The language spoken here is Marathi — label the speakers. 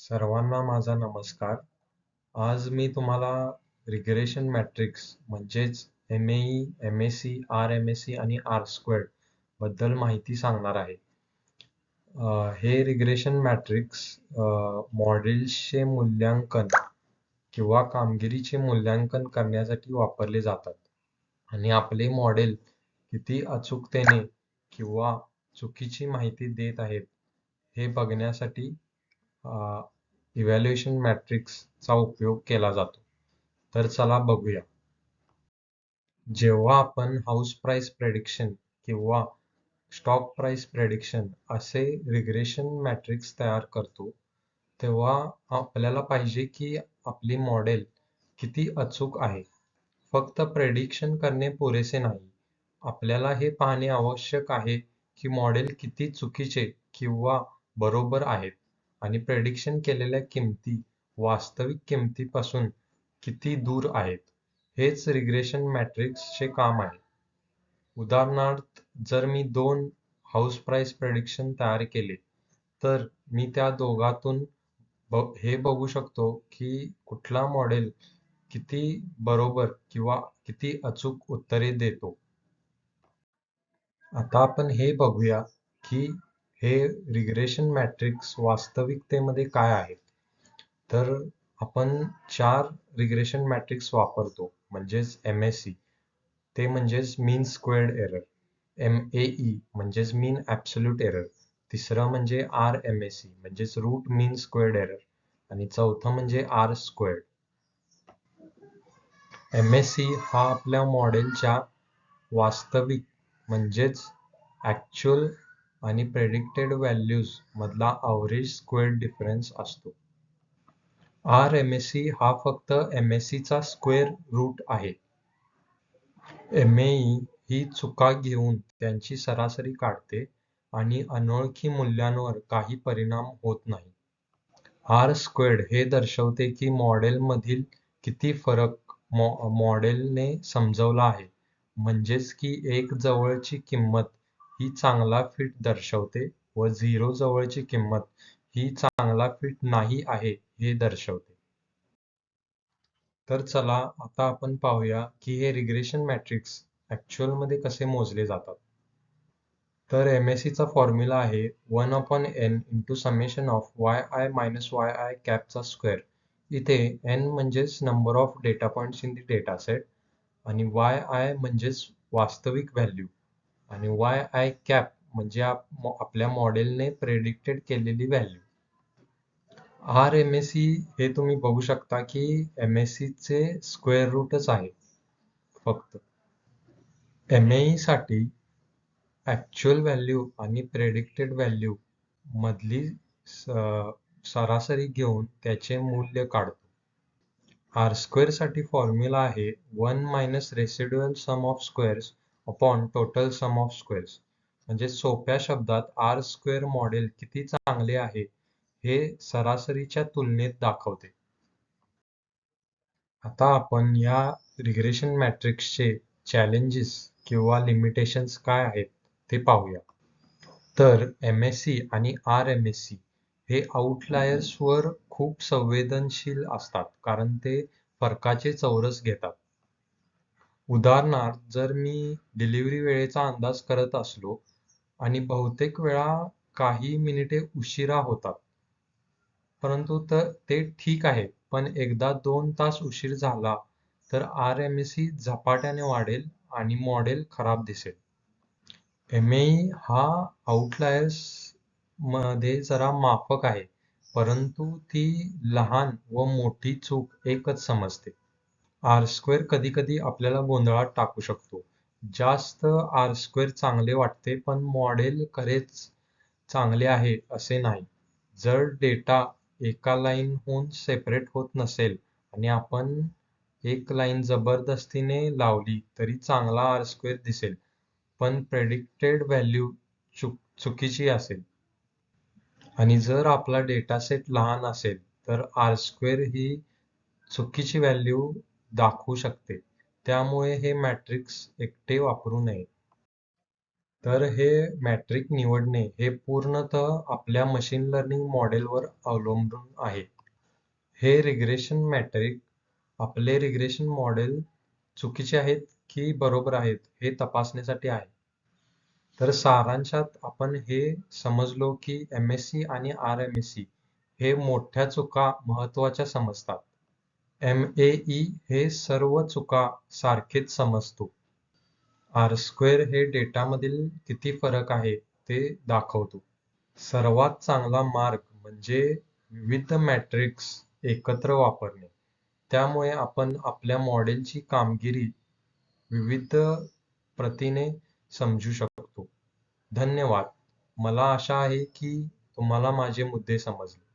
Speaker 1: सर्वांना माझा नमस्कार. आज मी तुम्हाला रिग्रेशन मॅट्रिक्स म्हणजेच MAE, MSE, RMSE आणि R स्क्वेअर्ड बद्दल माहिती सांगणार आहे. हे रिग्रेशन मॅट्रिक्स मॉडेल्सचे मूल्यांकन किंवा कामगिरीचे मूल्यांकन करण्यासाठी वापरले जातात आणि आपले मॉडेल किती अचूकतेने किंवा चुकीची माहिती देत आहेत हे बघण्यासाठी इव्हॅल्युएशन मॅट्रिक्सचा उपयोग केला जातो. तर चला बघूया. जेव्हा आपण हाऊस प्राइस प्रेडिक्शन किंवा स्टॉक प्राइस प्रेडिक्शन असे रिग्रेशन मॅट्रिक्स तयार करतो, तेव्हा आपल्याला पाहिजे की आपली मॉडेल किती अचूक आहे. फक्त प्रेडिक्शन करणे पुरेसे नाही. आपल्याला हे पाहणे आवश्यक आहे की मॉडेल किती चुकीचे किंवा बरोबर आहेत आणि प्रेडिक्शन केलेल्या किमती वास्तविक किमतीपासून किती दूर आहेत. हेच रिग्रेशन मॅट्रिक्सचे काम आहे. उदाहरणार्थ, जर मी दोन हाऊस प्राइस प्रेडिक्शन तयार केले, तर मी त्या दोघातून हे बघू शकतो की कुठला मॉडेल किती बरोबर किंवा किती अचूक उत्तरे देतो. आता आपण हे बघूया की हे रिग्रेशन मॅट्रिक्स वास्तविकतेमध्ये काय आहेत. तर आपण 4 रिग्रेशन मॅट्रिक्स वापरतो, म्हणजेच MSE, ते म्हणजेच मीन स्क्वेअर्ड एरर. MAE म्हणजेच मीन ॲब्सोल्यूट एरर. तिसरं म्हणजे RMSE म्हणजेच रूट मीन स्क्वेअर्ड एरर आणि चौथं म्हणजे R स्क्वेअर्ड. MSE हा आपल्या मॉडेलच्या वास्तविक म्हणजेच ॲक्च्युअल आणि प्रेडिक्टेड व्हॅल्यूज मधला ॲव्हरेज स्क्वेअर्ड डिफरन्स असतो. RMSE हा फक्त MSE चा स्क्वेअर रूट आहे. MAE ही चुका घेऊन त्यांची सरासरी काढते आणि अनोळखी मूल्यांवर काही परिणाम होत नाही. R स्क्वेअर्ड हे दर्शवते की मॉडेलमधील किती फरक मॉडेलने समजवला आहे, म्हणजेच की 1 जवळची किंमत ही चांगला फिट दर्शवते व 0 जवळची किंमत ही चांगला फिट नाही आहे हे दर्शवते. तर चला आता आपण पाहूया की हे रिग्रेशन मॅट्रिक्स ॲक्च्युअलमध्ये कसे मोजले जातात. तर MSE चा फॉर्म्युला आहे 1/n into summation of yi minus yi captcha square. इथे n म्हणजेच number of data points in the data set आणि yi म्हणजेच वास्तविक व्हॅल्यू आणि yi कॅप म्हणजे आपल्या मॉडेलने प्रेडिक्टेड केलेली व्हॅल्यू. RMSE हे तुम्ही बघू शकता की MSE चे स्क्वेअर रूटच आहे फक्त. MAE साठी ॲक्च्युअल व्हॅल्यू आणि प्रेडिक्टेड व्हॅल्यू मधली सरासरी घेऊन त्याचे मूल्य काढतो. R स्क्वेअर साठी फॉर्म्युला आहे 1 minus residual sum of squares upon total sum of squares. म्हणजे सोप्या शब्दात R स्क्वेअर मॉडेल किती चांगले आहे हे सरासरीच्या तुलनेत दाखवते. आता आपण या रिग्रेशन मॅट्रिक्सचे चॅलेंजेस किंवा लिमिटेशन्स काय आहेत ते पाहूया. तर MSE आणि RMSE हे आउटलायर्सवर खूप संवेदनशील असतात, कारण ते फरकाचे चौरस घेतात. उदाहरणार्थ, जर मी डिलिव्हरी वेळेचा अंदाज करत असलो आणि बहुतेक वेळा काही मिनिटे उशिरा होतात, परंतु ते ठीक आहे, पण एकदा 2 तास उशीर झाला तर RMSE झपाट्याने वाढेल आणि मॉडेल खराब दिसेल. MAE हा आउटलायर्स मध्ये जरा माफक आहे, परंतु ती लहान व मोठी चूक एकच समजते. R स्क्वेअर कधी कधी आपल्याला गोंधळात टाकू शकतो. जास्त R स्क्वेअर चांगले वाटते, पण मॉडेल खरेच चांगले आहे असे नाही. जर डेटा एका लाईनहून सेपरेट होत नसेल आणि आपण एक लाईन जबरदस्तीने लावली तरी चांगला R स्क्वेअर दिसेल, पण प्रेडिक्टेड व्हॅल्यू चुकीची असेल. आणि जर आपला डेटासेट लहान असेल तर R स्क्वेअर ही चुकीची व्हॅल्यू दाखवू शकते. त्यामुळे हे मॅट्रिक्स एकटे वापरू नये. तर हे मॅट्रिक निवडणे हे पूर्णतः आपल्या मशीन लर्निंग मॉडेलवर अवलंबून आहे. हे रिग्रेशन मॅट्रिक आपले रिग्रेशन मॉडेल चुकीचे आहेत की बरोबर आहेत हे तपासण्यासाठी आहे. तर सारांशात आपण हे समजलो की MSc आणि RMSc हे मोठ्या चुका महत्त्वाच्या समजतात. MAE हे सर्व चुका सारखेच समजतो. R² हे डेटामधील किती फरक आहे ते दाखवतो. सर्वात चांगला मार्ग म्हणजे विविध मॅट्रिक्स एकत्र वापरणे. त्यामुळे आपण आपल्या मॉडेलची कामगिरी विविध प्रतीने समजू शकतो. धन्यवाद. मला आशा आहे की तुम्हाला माझे मुद्दे समजले.